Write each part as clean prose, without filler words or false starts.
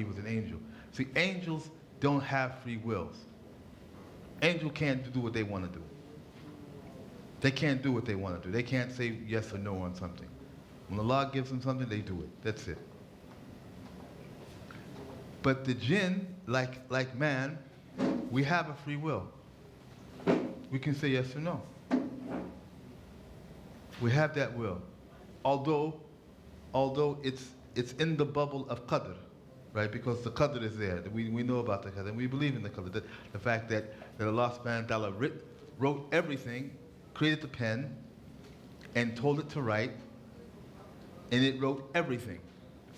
he was an angel. See, angels don't have free wills. Angels can't do what they want to do. They can't do what they want to do. They can't say yes or no on something. When Allah gives them something, they do it. That's it. But the jinn, like man, we have a free will. We can say yes or no. We have that will. Although it's in the bubble of qadr, right? Because the qadr is there. We know about the qadr, and we believe in the qadr. The fact that Allah subhanahu wa ta'ala wrote everything, created the pen, and told it to write, and it wrote everything.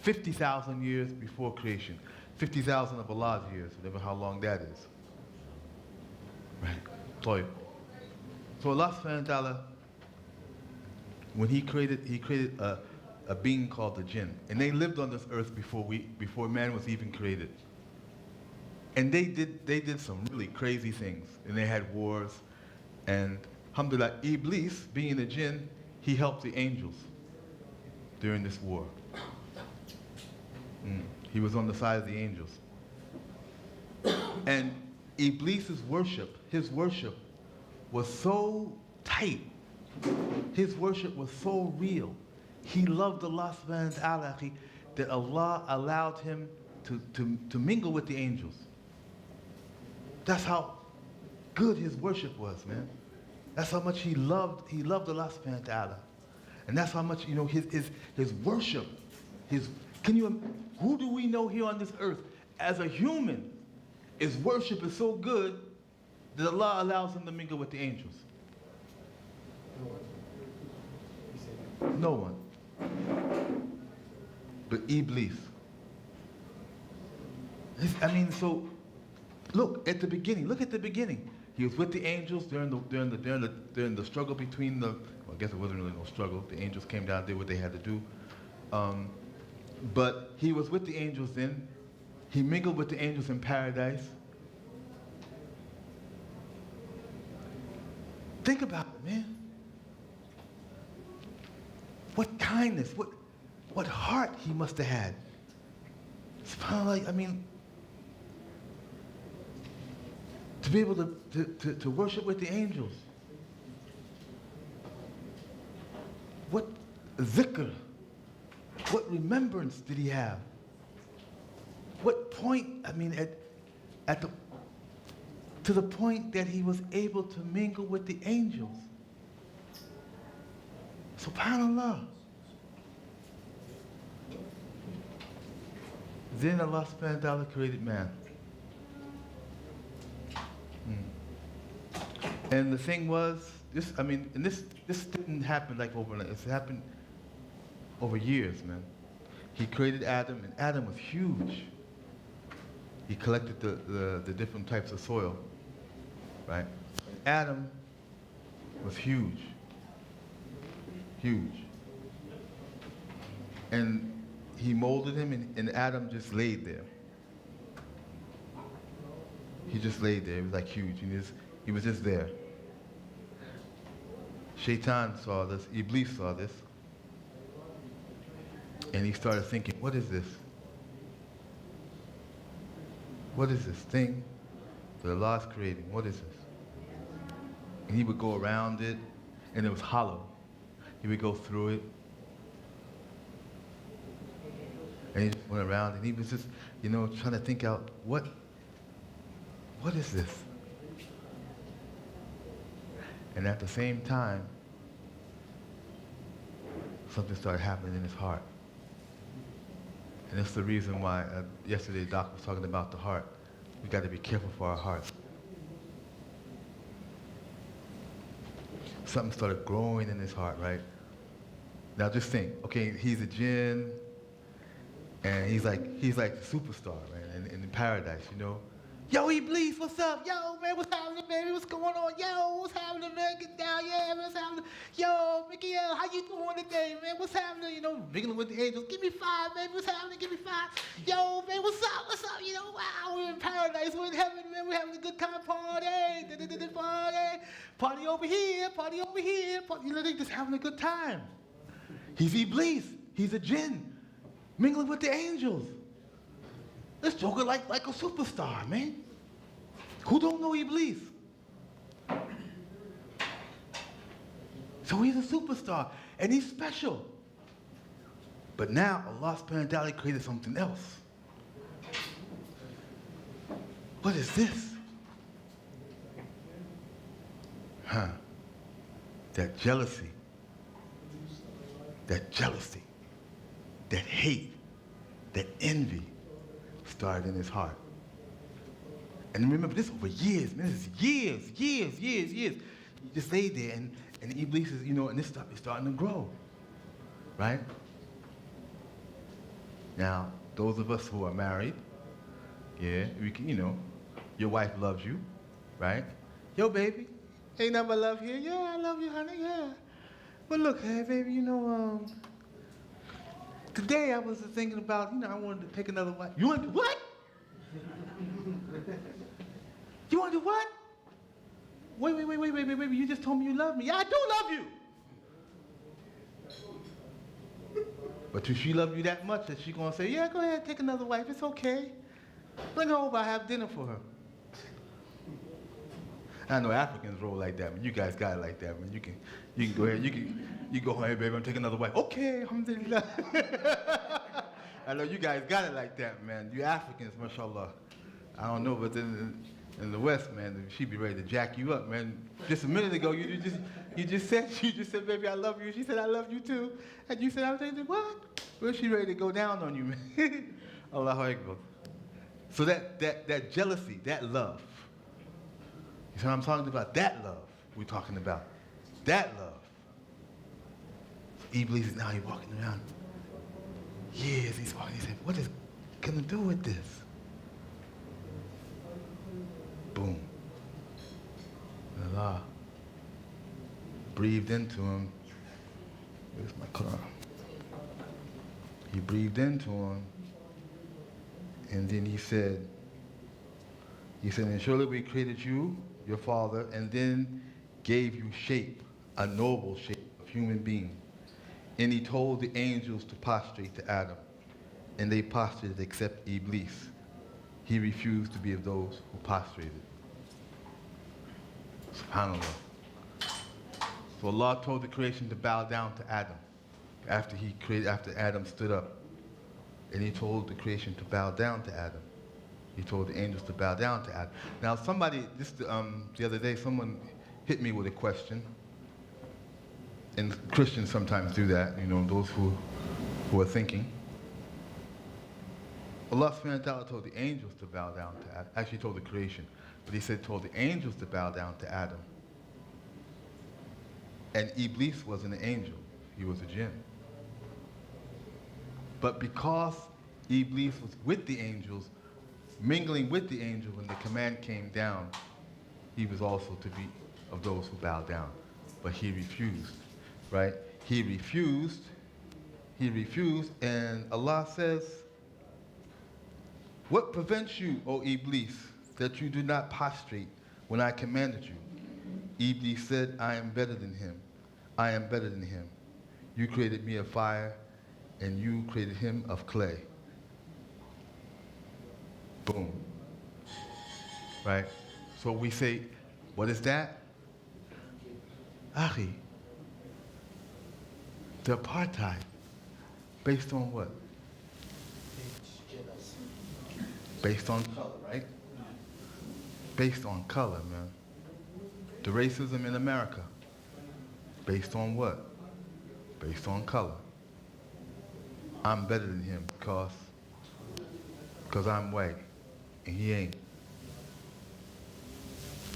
50,000 years before creation. 50,000 of Allah's years, whatever how long that is. Right. So Allah subhanahu wa ta'ala, when He created a being called the jinn, and they lived on this earth before man was even created. And they did some really crazy things, and they had wars, and alhamdulillah, Iblis, being a jinn, he helped the angels during this war. He was on the side of the angels. And Iblis's worship, his worship was so tight. His worship was so real. He loved Allah subhanahu wa ta'ala that Allah allowed him to mingle with the angels. That's how good his worship was, man. That's how much he loved Allah subhanahu wa ta'ala. And that's how much, his worship, who do we know here on this earth as a human, his worship is so good that Allah allows him to mingle with the angels? No one. But Iblis. So look at the beginning. He was with the angels during the struggle between well, I guess it wasn't really no struggle. The angels came down, did what they had to do. But he was with the angels then. He mingled with the angels in paradise. Think about it, man. What kindness, what heart he must have had. SubhanAllah, to be able to worship with the angels. What zikr, what remembrance did he have? What point, to the point that he was able to mingle with the angels. SubhanAllah. Then Allah subhanahu wa ta'ala created man. And the thing was, this didn't happen like overnight. It's happened over years, man. He created Adam, and Adam was huge. He collected the different types of soil, right? Adam was huge. Huge. And he molded him, and Adam just laid there. He just laid there. He was like huge. He was just there. Shaitan saw this, Iblis saw this, and he started thinking, what is this? What is this thing that Allah is creating? What is this? And he would go around it, and it was hollow. He would go through it, and he just went around, and he was just, trying to think out, what is this? And at the same time, something started happening in his heart. And that's the reason why yesterday Doc was talking about the heart. We got to be careful for our hearts. Something started growing in his heart, right? Now just think, okay, he's a jinn, and he's like the superstar, right? In paradise, Yo, Iblis, what's up? Yo, man, what's happening, baby? What's going on? Yo, what's happening, man? Get down, yeah, what's happening? Yo, Mickey, how you doing today, man? What's happening? Mingling with the angels. Give me 5, baby. What's happening? Give me 5. Yo, man, what's up? What's up? Wow, we're in paradise. We're in heaven, man. We're having a good time. Party. Party. Party over here. Party over here. Party. They're just having a good time. He's Iblis. He's a jinn. Mingling with the angels. This joker like a superstar, man. Who don't know Iblis? So he's a superstar, and he's special. But now Allah subhanahu wa ta'ala created something else. What is this? That jealousy, that hate, that envy started in his heart. And remember, this over years, man, this is years. You just lay there, and Iblis is, and this stuff is starting to grow, right? Now, those of us who are married, yeah, we can, your wife loves you, right? Yo, baby, ain't nothing but love here. Yeah, I love you, honey, yeah. But look, hey, baby, today I was thinking about, I wanted to take another wife. You want to do what? You want to do what? Wait, you just told me you love me. Yeah, I do love you. But if she loves you that much that she's going to say, yeah, go ahead, take another wife, it's okay. Bring her over, I'll have dinner for her. I know Africans roll like that, but you guys got it like that. Man. You can go ahead, you go, hey, baby, I'm taking another wife. Okay, alhamdulillah. I know you guys got it like that, man. You Africans, mashallah. I don't know, but in the West, man, she'd be ready to jack you up, man. Just a minute ago, you just said, baby, I love you. She said, I love you too. And you said, I was thinking, what? Well, she ready to go down on you, man. Allahu Akbar. So that jealousy, that love. You see what I'm talking about? That love we're talking about. That love. So Iblis is now he's walking around. Years he's walking. He said, what is going to do with this? Boom. And Allah breathed into him. Where's my car? He breathed into him. And then he said, and surely we created you, your father, and then gave you shape, a noble shape of human being. And he told the angels to prostrate to Adam. And they prostrated except Iblis. He refused to be of those who prostrated. SubhanAllah. So Allah told the creation to bow down to Adam after Adam stood up. And he told the creation to bow down to Adam. He told the angels to bow down to Adam. Now the other day, someone hit me with a question. And Christians sometimes do that, those who are thinking. Allah subhanahu wa ta'ala told the angels to bow down to Adam. Actually told the creation. But he told the angels to bow down to Adam. And Iblis wasn't an angel. He was a jinn. But because Iblis was with the angels, mingling with the angels, when the command came down, he was also to be of those who bowed down. But he refused, right? He refused, and Allah says, what prevents you, O Iblis, that you do not prostrate when I commanded you? Iblis said, I am better than him. I am better than him. You created me of fire, and you created him of clay. Boom. Right? So we say, what is that? Akhi. The apartheid. Based on what? Based on color, right? Based on color, man. The racism in America. Based on what? Based on color. I'm better than him because I'm white and he ain't.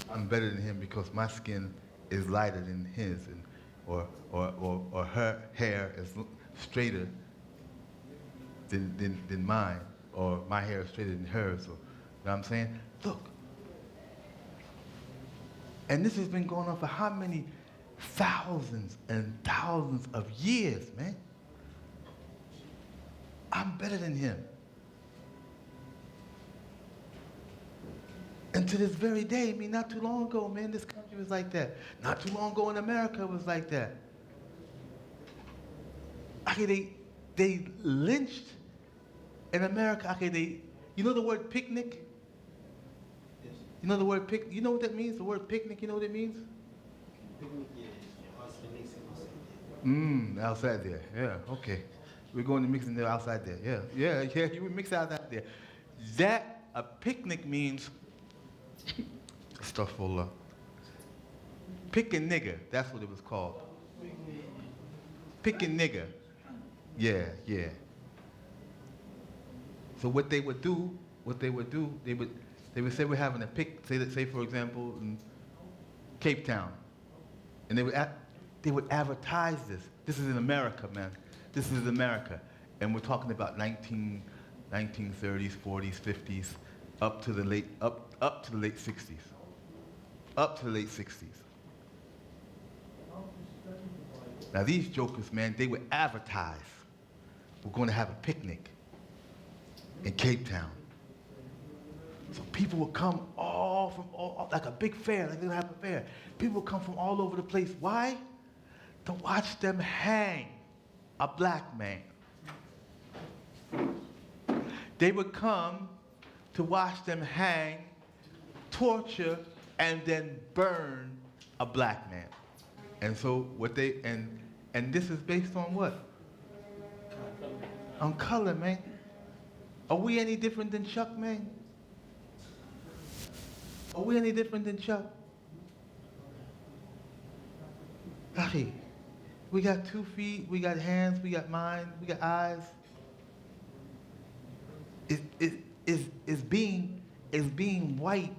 I'm better than him because my skin is lighter than his, or her hair is straighter than mine, or my hair is straighter than hers. Or, you know what I'm saying? Look. And this has been going on for how many thousands and thousands of years, man? I'm better than him. And to this very day, not too long ago, man, this country was like that. Not too long ago in America, it was like that. Okay, they lynched in America. Okay, You know the word picnic? You know the word pic? You know what that means? The word picnic. You know what it means? Outside there. Yeah. Okay. We're going to mix in there outside there. Yeah. You would mix outside there. That a picnic means astaghfirullah. Pickin' nigger. That's what it was called. Pickin' nigger. Yeah. So what they would do, they would say we're having a say for example in Cape Town, and they would advertise this. This is in America, man. This is America, and we're talking about 1930s, 40s, 50s, up to the late 60s, up to the late 60s. Now these jokers, man, they would advertise we're going to have a picnic in Cape Town. So people would come all like a big fair, like they're gonna have a fair. People would come from all over the place. Why? To watch them hang a black man. They would come to watch them hang, torture, and then burn a black man. And so and this is based on what? On color, man. Are we any different than Chuck, man? Are we any different than Chuck? Akhi, we got 2 feet, we got hands, we got mind, we got eyes. Is being white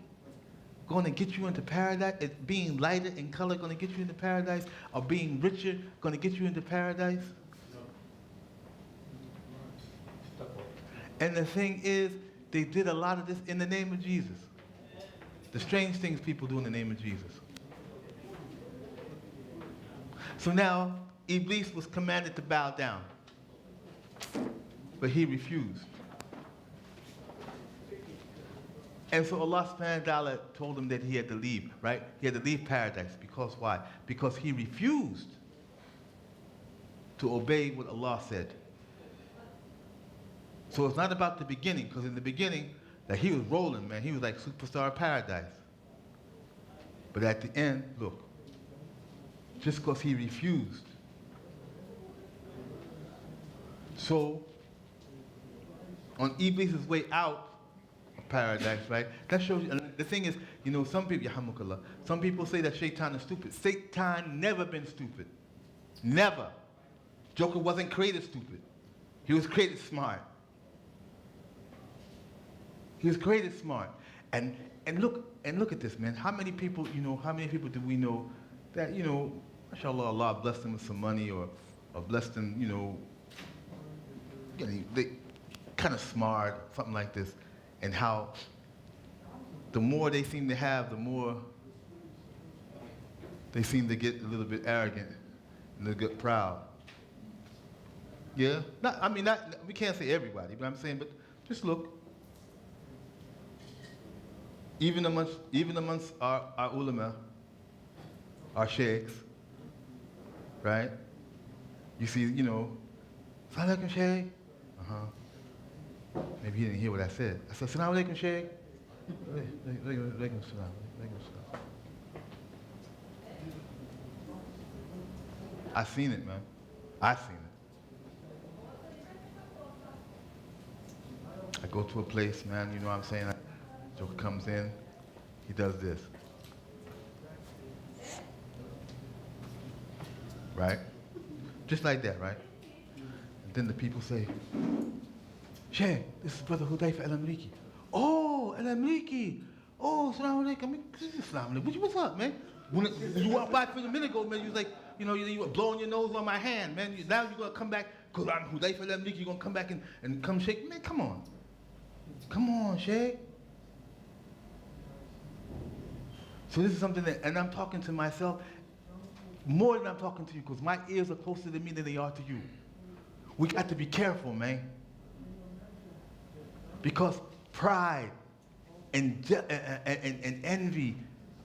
going to get you into paradise? Is being lighter in color going to get you into paradise? Or being richer going to get you into paradise? And the thing is, they did a lot of this in the name of Jesus. The strange things people do in the name of Jesus. So now, Iblis was commanded to bow down. But he refused. And so Allah subhanahu wa ta'ala told him that he had to leave, right? He had to leave paradise. Because why? Because he refused to obey what Allah said. So it's not about the beginning, because in the beginning, that he was rolling, man. He was like superstar paradise. But at the end, look, just because he refused. So, on Iblis' way out of paradise, right? That shows you, and the thing is, you know, some people, Yahamukallah, some people say that Shaitan is stupid. Satan never been stupid. Never. Joker wasn't created stupid. He was created smart. He was created smart. And look at this, man. How many people do we know that, you know, mashallah, Allah blessed them with some money or blessed them, you know, they kind of smart, something like this, and how the more they seem to have, the more they seem to get a little bit arrogant and a little bit proud. Yeah? We can't say everybody, but I'm saying, but just look. Even amongst our ulama, our sheikhs, right? You see, you know, Assalamu alaikum, sheikh. Maybe he didn't hear what I said. I said, Assalamu alaikum, sheikh. Alaikum salam. I seen it, man. I seen it. I go to a place, man, you know what I'm saying? Joker comes in, he does this. Right? Just like that, right? And then the people say, Sheikh, this is Brother Hudhaifa Al Amreeki. Oh, Al Amreeki. Oh, Assalamu alaikum. Assalamu alaikum. What's up, man? When you walked by for a minute ago, man, you was like, you know, you were blowing your nose on my hand, man. Now you're going to come back, because I'm Hudhaifa Al Amreeki, you're going to come back and come shake. Man, come on. Come on, Sheikh. So this is something that, and I'm talking to myself more than I'm talking to you, because my ears are closer to me than they are to you. We got to be careful, man. Because pride and envy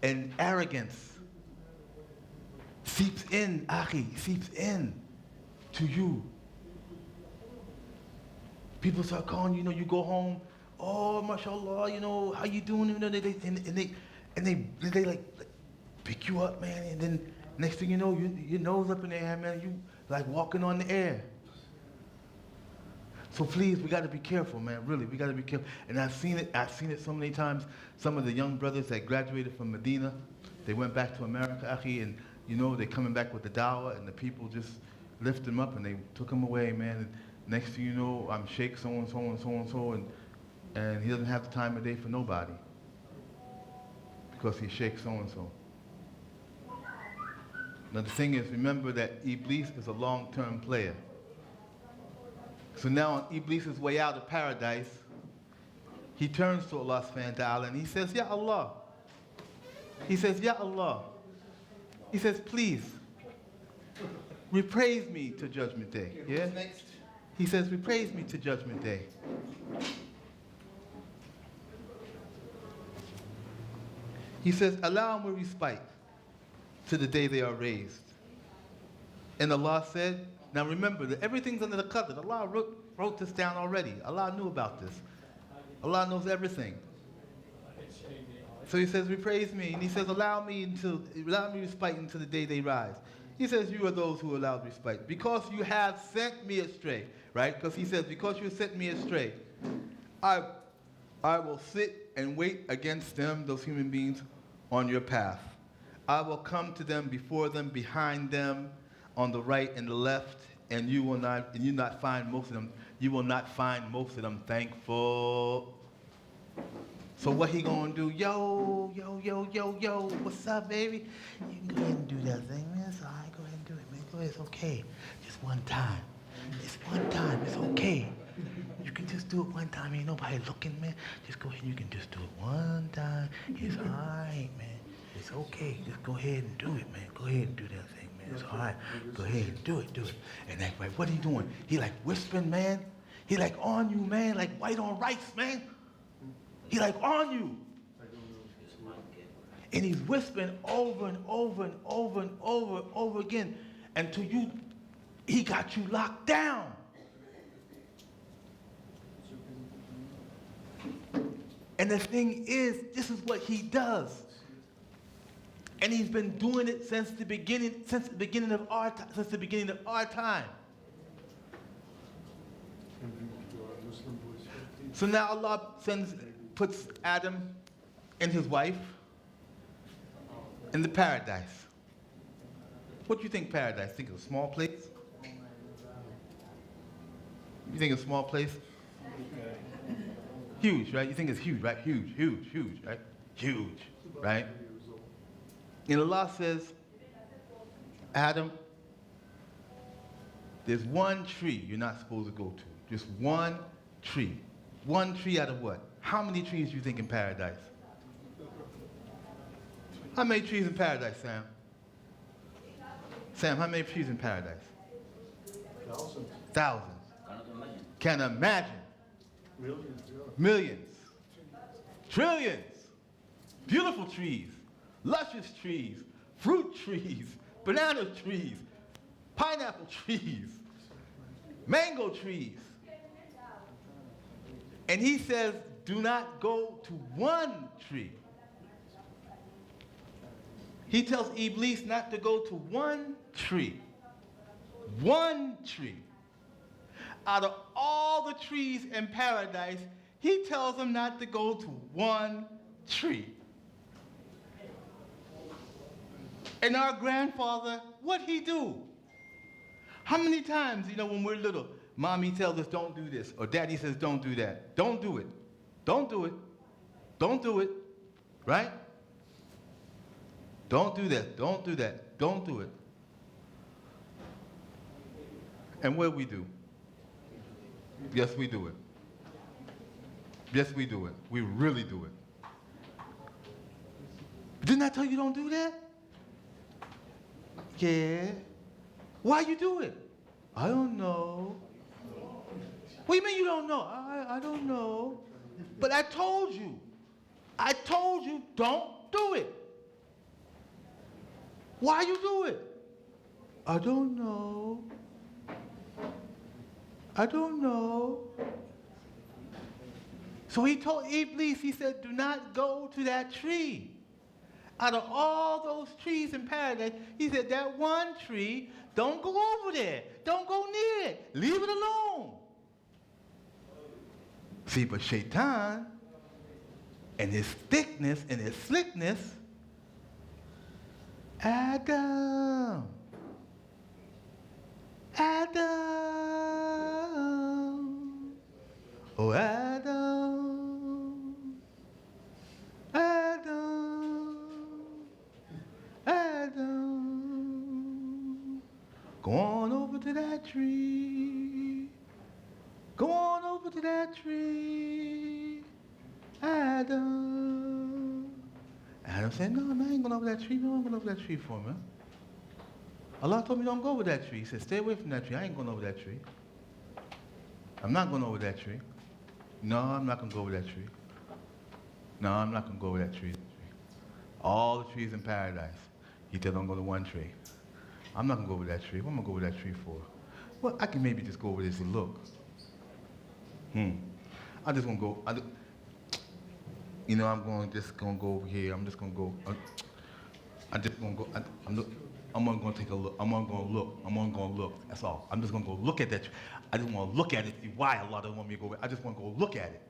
and arrogance seeps in, akhi, seeps in to you. People start calling you, know, you go home, oh, mashallah, you know, how you doing? You know, they like pick you up, man, and then next thing you know, your nose up in the air, man, you like walking on the air. So please, we got to be careful, man. Really, we got to be careful. And I've seen it so many times. Some of the young brothers that graduated from Medina, they went back to America, akhi, and you know, they're coming back with the dawah, and the people just lift them up, and they took him away, man. And next thing you know, I'm Sheikh so-and-so and so-and-so, and he doesn't have the time of day for nobody because he's Sheikh so-and-so. Now the thing is, remember that Iblis is a long-term player. So now on Iblis' way out of paradise, he turns to Allah subhanahu wa ta'ala and he says, Ya Allah. He says, Ya Allah. He says, please, repraise me to Judgment Day. Yeah? Next. He says, repraise me to Judgment Day. He says, allow me respite to the day they are raised. And Allah said, now remember that everything's under the qadr. Allah wrote this down already. Allah knew about this. Allah knows everything. So he says, repraise me. And he says, allow me respite until the day they rise. He says, you are those who allowed respite. Because you have sent me astray. Right? Because he says, because you sent me astray, I will sit and wait against them, those human beings, on your path. I will come to them, before them, behind them, on the right and the left, and you will not find most of them thankful. So what he gonna do? Yo, what's up, baby? You can go ahead and do that thing, man. It's all right, go ahead and do it, man. Go ahead, it's okay. Just one time. It's one time, it's okay. You can just do it one time, ain't nobody looking, man. Just go ahead and you can just do it one time. It's all right, man. It's okay. Just go ahead and do it, man. Go ahead and do that thing, man. It's all right. Go ahead and do it. And that's right. What he doing? He like whispering, man. He like on you, man. Like white on rice, man. He like on you. And he's whispering over and over and over and over again until he got you locked down. And the thing is, this is what he does. And he's been doing it since the beginning of our time. So now Allah puts Adam and his wife in the paradise. What do you think paradise? Think of a small place? You think it's a small place? Huge, right? You think it's huge, right? Huge, right? Huge, right? And Allah says, Adam, there's one tree you're not supposed to go to. Just one tree. One tree out of what? How many trees do you think in paradise? How many trees in paradise, Sam? Sam, how many trees in paradise? Thousands. Thousands. Can imagine. Millions. Millions. Trillions. Beautiful trees. Luscious trees. Fruit trees. Banana trees. Pineapple trees. Mango trees. And he says, do not go to one tree. He tells Iblis not to go to one tree. One tree. Out of all the trees in paradise, he tells him not to go to one tree. And our grandfather, what'd he do? How many times, when we're little, mommy tells us don't do this, or daddy says don't do that. Don't do it. Don't do it. Don't do it. Right? Don't do that. Don't do that. Don't do it. And what do we do? Yes, we do it. Yes, we do it. We really do it. Didn't I tell you don't do that? Yeah. Why you do it? I don't know. What do you mean you don't know? I don't know. But I told you. I told you don't do it. Why you do it? I don't know. I don't know. So he told Iblis, he said, do not go to that tree. Out of all those trees in paradise, he said, that one tree, don't go over there. Don't go near it. Leave it alone. See, but Shaitan, and his thickness and his slickness, Adam, Adam, oh Adam, Adam, Adam, go on over to that tree, go on over to that tree, Adam. Adam said, no, I ain't going over that tree. No, I'm going over that tree for me. Allah told me don't go over that tree. He said, stay away from that tree. I ain't going over that tree. I'm not going over that tree. No, I'm not going to go over that tree. No, I'm not going to go over that tree. All the trees in paradise. He said, don't go to one tree. I'm not going to go over that tree. What am I going to go over that tree for? Well, I can maybe just go over this and look. I'm just going to go. You know, I'm just going to go over here. I'm just going to go. I'm just going to go. I'm going to take a look. I'm going to look. I'm going to go look. That's all. I'm just going to go look at that tree. I just want to look at it. See why Allah doesn't want me to go over. I just want to go look at it.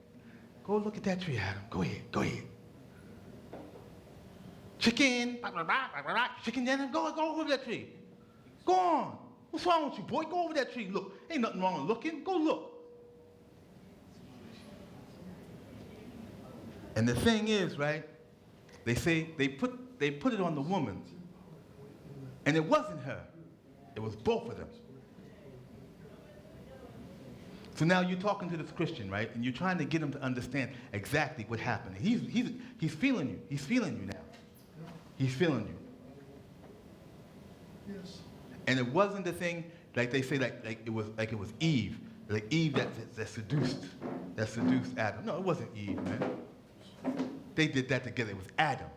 Go look at that tree, Adam. Go ahead. Go ahead. Chicken. Chicken, then go over that tree. Go on. What's wrong with you, boy? Go over that tree. Look. Ain't nothing wrong with looking. Go look. And the thing is, right, they say they put it on the woman. And it wasn't her. It was both of them. So now you're talking to this Christian, right? And you're trying to get him to understand exactly what happened. He's feeling you. He's feeling you now. He's feeling you. Yes. And it wasn't the thing like they say like it was Eve. Like Eve that seduced Adam. No, it wasn't Eve, man. They did that together. It was Adam.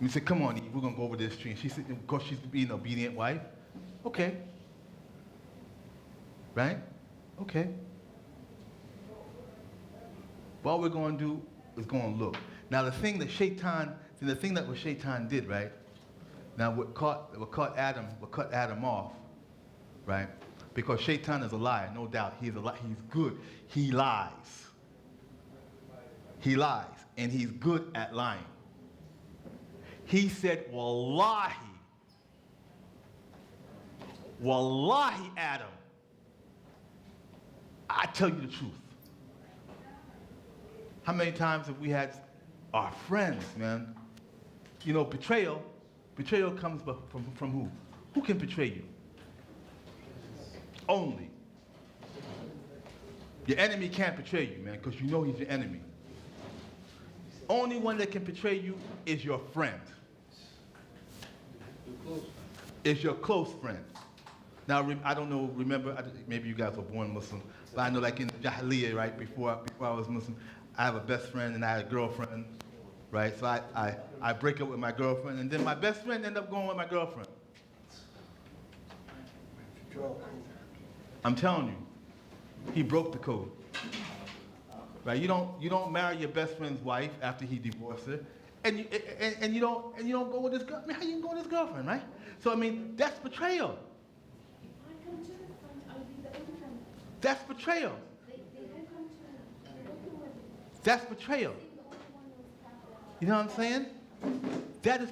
We said, come on, Eve, we're going to go over this tree. And she said, of course, she's being an obedient wife. Okay. Right? Okay. What we're going to do is go and look. Now, the thing that Shaitan did, right? Now, what cut Adam off, right? Because Shaitan is a liar, no doubt. He's good. He lies. He lies, and he's good at lying. He said, Wallahi, Adam, I tell you the truth. How many times have we had our friends, man? You know, betrayal comes from who? Who can betray you? Only. Your enemy can't betray you, man, because you know he's your enemy. Only one that can betray you is your friend. Is your close friend. Now, I don't know, remember, maybe you guys were born Muslim, but I know like in the Jahiliyyah, right, before I was Muslim, I have a best friend and I had a girlfriend, right? So I break up with my girlfriend, and then my best friend ended up going with my girlfriend. I'm telling you, he broke the code. Right? You don't marry your best friend's wife after he divorced her, and you don't go with his girl. I mean, how you go with his girlfriend, right? So I mean, that's betrayal. That's betrayal. That's betrayal. You know what I'm saying? That is